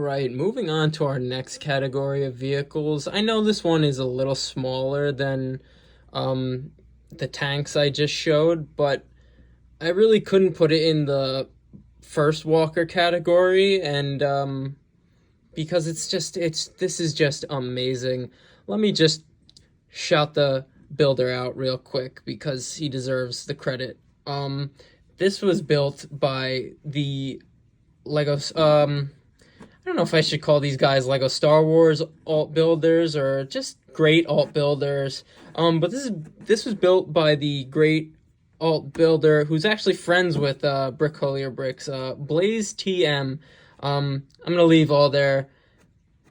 Alright, moving on to our next category of vehicles. I know this one is a little smaller than um, the tanks I just showed, but I really couldn't put it in the first walker category, and because this is just amazing. Let me just shout the builder out real quick because he deserves the credit. This was built by the Legos. I don't know if I should call these guys Lego Star Wars alt builders or just great alt builders. But this was built by the great alt builder who's actually friends with Brick Collier Bricks, Blaze TM. I'm gonna leave all their.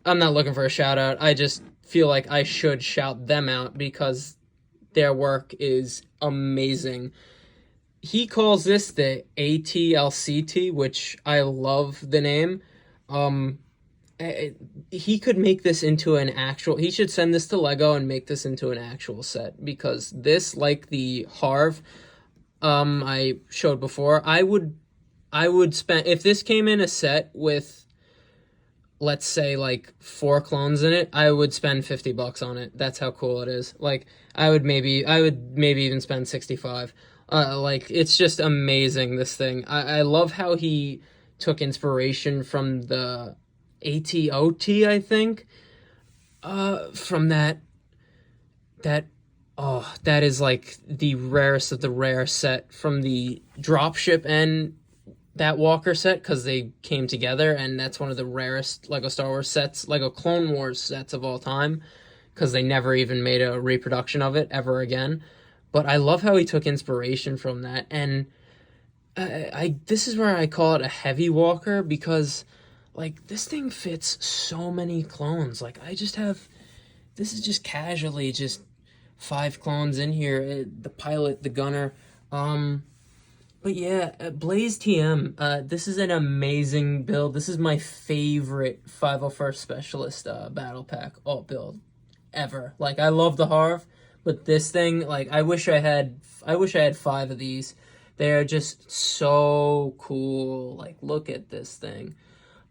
I'm not looking for a shout out. I just feel like I should shout them out because their work is amazing. He calls this the AT-LCT, which I love the name. He could make this into an actual. He should send this to Lego and make this into an actual set because this, like the Harv, I showed before, I would spend if this came in a set with, let's say, like 4 clones in it, I would spend $50 on it. That's how cool it is. Like I would maybe even spend 65. Like it's just amazing, this thing. I love how he took inspiration from the AT-OT, I think. From that is like the rarest of the rare set from the dropship and that Walker set, because they came together, and that's one of the rarest Lego Star Wars sets, Lego Clone Wars sets of all time, because they never even made a reproduction of it ever again. But I love how he took inspiration from that, and this is where I call it a heavy walker, because like this thing fits so many clones. Like this is just casually just 5 clones in here, the pilot, the gunner. But yeah, Blaze TM, this is an amazing build. This is my favorite 501st Specialist battle pack alt build ever. Like I love the Harv, but this thing, like I wish I had 5 of these. They are just so cool. Like look at this thing.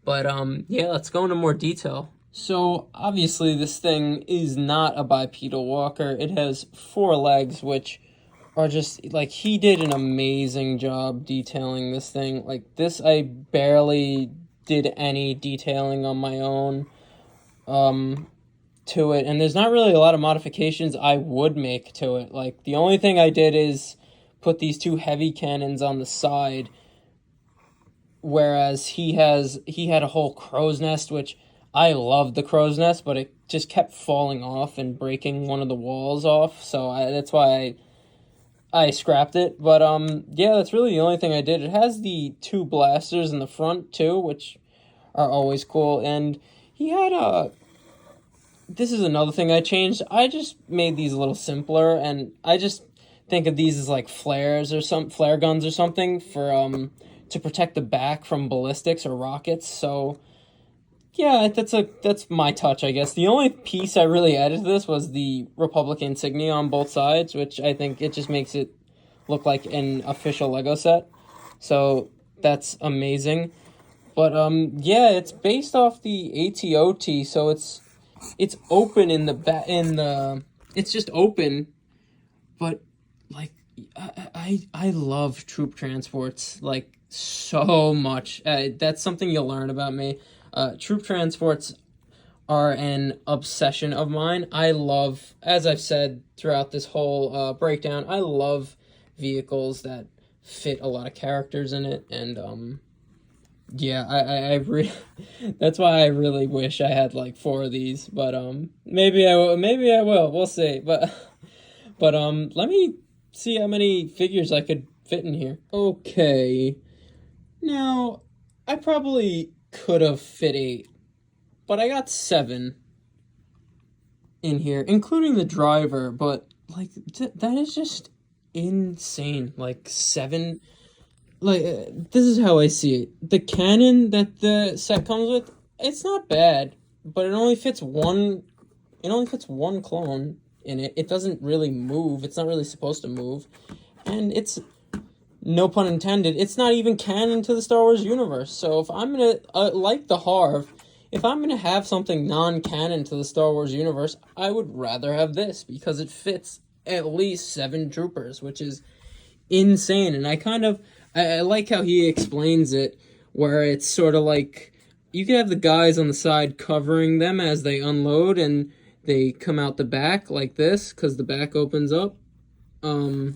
But yeah, let's go into more detail. So obviously this thing is not a bipedal walker. It has 4 legs, which are just like, he did an amazing job detailing this thing. Like this, I barely did any detailing on my own to it, and there's not really a lot of modifications I would make to it. Like the only thing I did is put these 2 heavy cannons on the side, whereas he had a whole crow's nest, which I loved the crow's nest, but it just kept falling off and breaking one of the walls off, so that's why I scrapped it. But yeah, that's really the only thing I did. It has the 2 blasters in the front too, which are always cool, and he had this is another thing I changed. I just made these a little simpler, and I just think of these as like flares or flare guns or something for to protect the back from ballistics or rockets. So yeah, that's my touch, I guess. The only piece I really added to this was the Republic insignia on both sides, which I think it just makes it look like an official Lego set. So that's amazing. But yeah, it's based off the AT-OT, so it's open in the it's just open, but like I love troop transports like so much. That's something you'll learn about me. Troop transports are an obsession of mine. I love, as I've said throughout this whole breakdown, I love vehicles that fit a lot of characters in it, and yeah, that's why I really wish I had like 4 of these, but maybe I will, we'll see. But let me see how many figures I could fit in here. Okay, now I probably could have fit 8, but I got 7 in here, including the driver. But like that is just insane. Like 7. Like this is how I see it. The cannon that the set comes with, it's not bad, but it only fits one. It only fits 1 clone in it. It doesn't really move. It's not really supposed to move, and it's, no pun intended, it's not even canon to the Star Wars universe. So if I'm gonna like the Harv, if I'm going to have something non-canon to the Star Wars universe, I would rather have this because it fits at least 7 troopers, which is insane. And I like how he explains it, where it's sort of like you can have the guys on the side covering them as they unload and they come out the back like this because the back opens up. You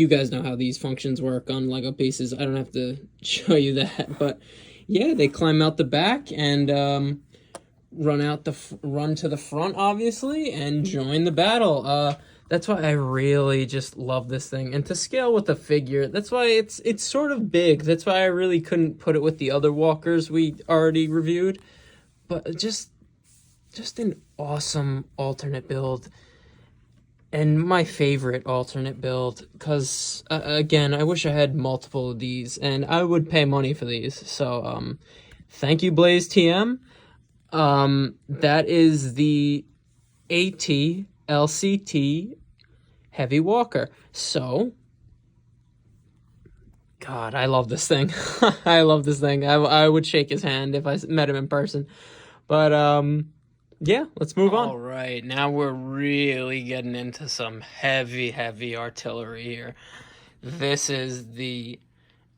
guys know how these functions work on Lego pieces. I don't have to show you that, but yeah, they climb out the back and run to the front, obviously, and join the battle. That's why I really just love this thing, and to scale with the figure, that's why it's sort of big. That's why I really couldn't put it with the other walkers we already reviewed, but just an awesome alternate build. And my favorite alternate build, because, again, I wish I had multiple of these, and I would pay money for these. So, thank you, Blaze TM. That is the AT-LCT Heavy Walker. So, God, I love this thing. I love this thing. I would shake his hand if I met him in person. But, yeah, let's move on. All right, now we're really getting into some heavy artillery here. This is the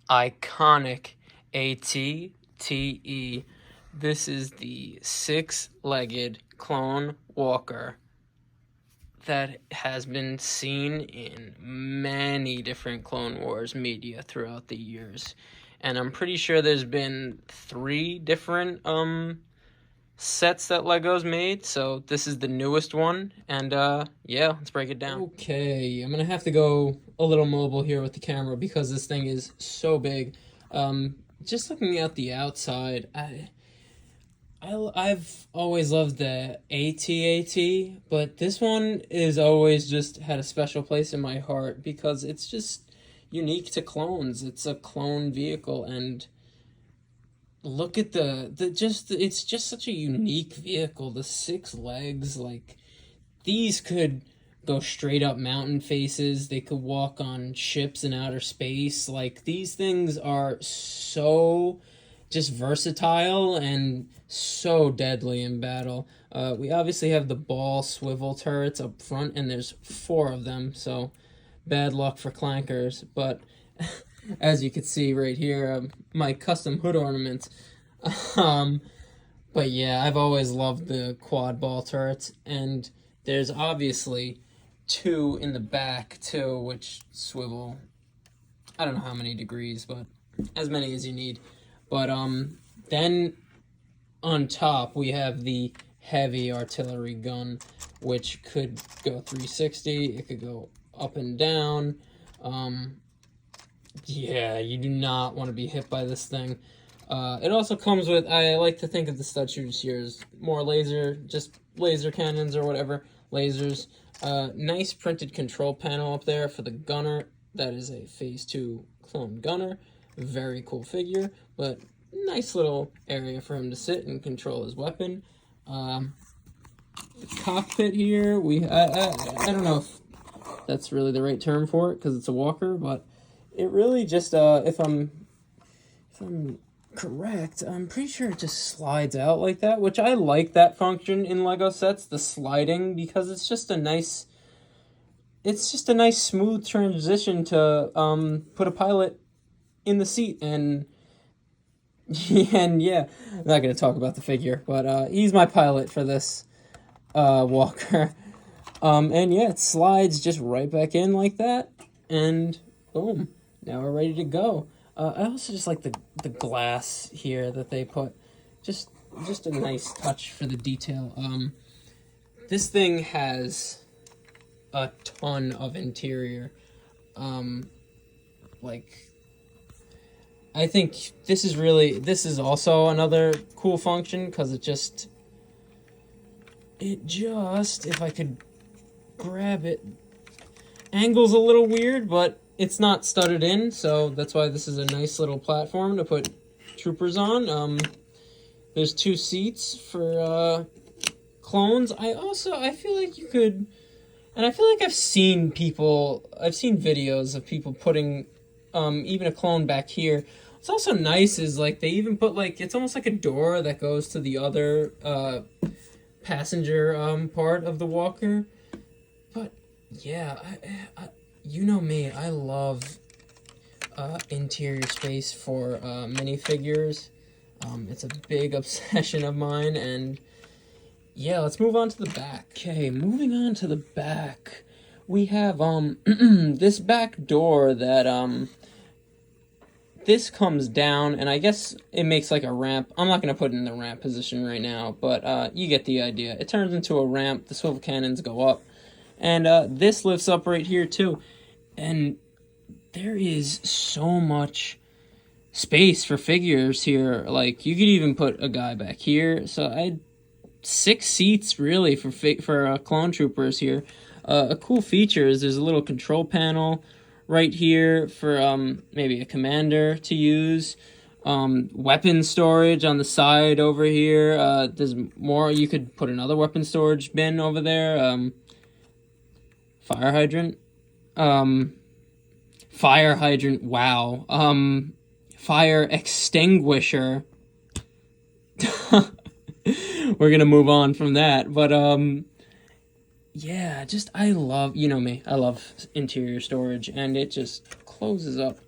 iconic AT-TE. This is the 6-legged clone walker that has been seen in many different Clone Wars media throughout the years. And I'm pretty sure there's been 3 different, sets that Lego's made, so this is the newest one, and yeah, let's break it down. Okay, I'm gonna have to go a little mobile here with the camera because this thing is so big. Just looking at the outside, I've always loved the AT-AT, but this one is always just had a special place in my heart because it's just unique to clones. It's a clone vehicle, and look at it's just such a unique vehicle. The 6 legs, like, these could go straight up mountain faces. They could walk on ships in outer space. Like, these things are so just versatile and so deadly in battle. We obviously have the ball swivel turrets up front, and there's 4 of them, so bad luck for clankers, but as you can see right here, my custom hood ornaments. But yeah, I've always loved the quad ball turrets, and there's obviously 2 in the back too, which swivel, I don't know how many degrees, but as many as you need. But then on top we have the heavy artillery gun, which could go 360, it could go up and down. Yeah, you do not want to be hit by this thing. It also comes with, I like to think of the stud shooters here as more just laser cannons or whatever, lasers. Nice printed control panel up there for the gunner. That is a Phase 2 clone gunner. Very cool figure, but nice little area for him to sit and control his weapon. The cockpit here, I don't know if that's really the right term for it because it's a walker, but it really just, if I'm correct, I'm pretty sure it just slides out like that, which I like that function in Lego sets, the sliding, because it's just a nice smooth transition to put a pilot in the seat. And yeah, I'm not going to talk about the figure, but he's my pilot for this walker. And yeah, it slides just right back in like that, and boom, now we're ready to go. I also just like the glass here that they put, just a nice touch for the detail. This thing has a ton of interior. Like, I think this is also another cool function, because it just, if I could grab it, angle's a little weird, but it's not studded in, so that's why this is a nice little platform to put troopers on. There's 2 seats for clones. I feel like you could, and I feel like I've seen videos of people putting even a clone back here What's also nice is like they even put like it's almost like a door that goes to the other passenger part of the walker. But yeah, you know me, I love interior space for minifigures. It's a big obsession of mine, and yeah, let's move on to the back. Okay, moving on to the back, we have this back door that this comes down, and I guess it makes like a ramp. I'm not gonna put it in the ramp position right now, but you get the idea. It turns into a ramp. The swivel cannons go up, and this lifts up right here too, and there is so much space for figures here. Like you could even put a guy back here. So I had 6 seats really for clone troopers here. A cool feature is there's a little control panel right here for maybe a commander to use. Weapon storage on the side over here. There's more. You could put another weapon storage bin over there. Fire hydrant. Fire hydrant, wow. Fire extinguisher. We're gonna move on from that, but yeah, just I love, you know me, I love interior storage, and it just closes up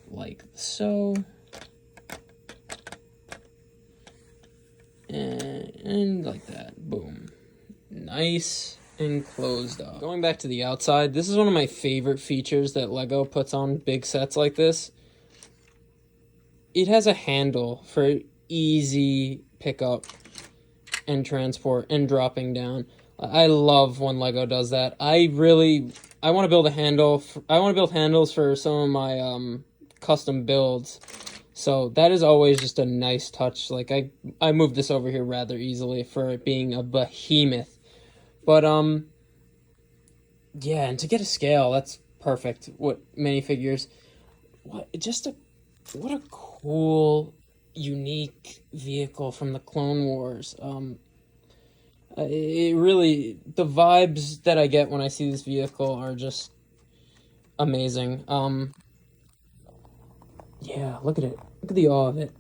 like so, and like that, boom, nice and closed up. Going back to the outside, this is one of my favorite features that Lego puts on big sets like this. It has a handle for easy pickup and transport and dropping down. I love when Lego does that. I want to build a handle. I want to build handles for some of my custom builds. So that is always just a nice touch. Like I moved this over here rather easily for it being a behemoth. But yeah, and to get a scale, that's perfect. What minifigures? What a cool, unique vehicle from the Clone Wars. It really, the vibes that I get when I see this vehicle are just amazing. Yeah, look at it. Look at the awe of it.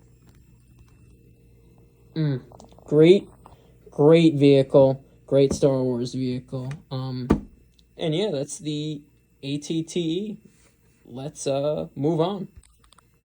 Great, great vehicle. Great Star Wars vehicle. And yeah, that's the AT-LCT. Let's move on.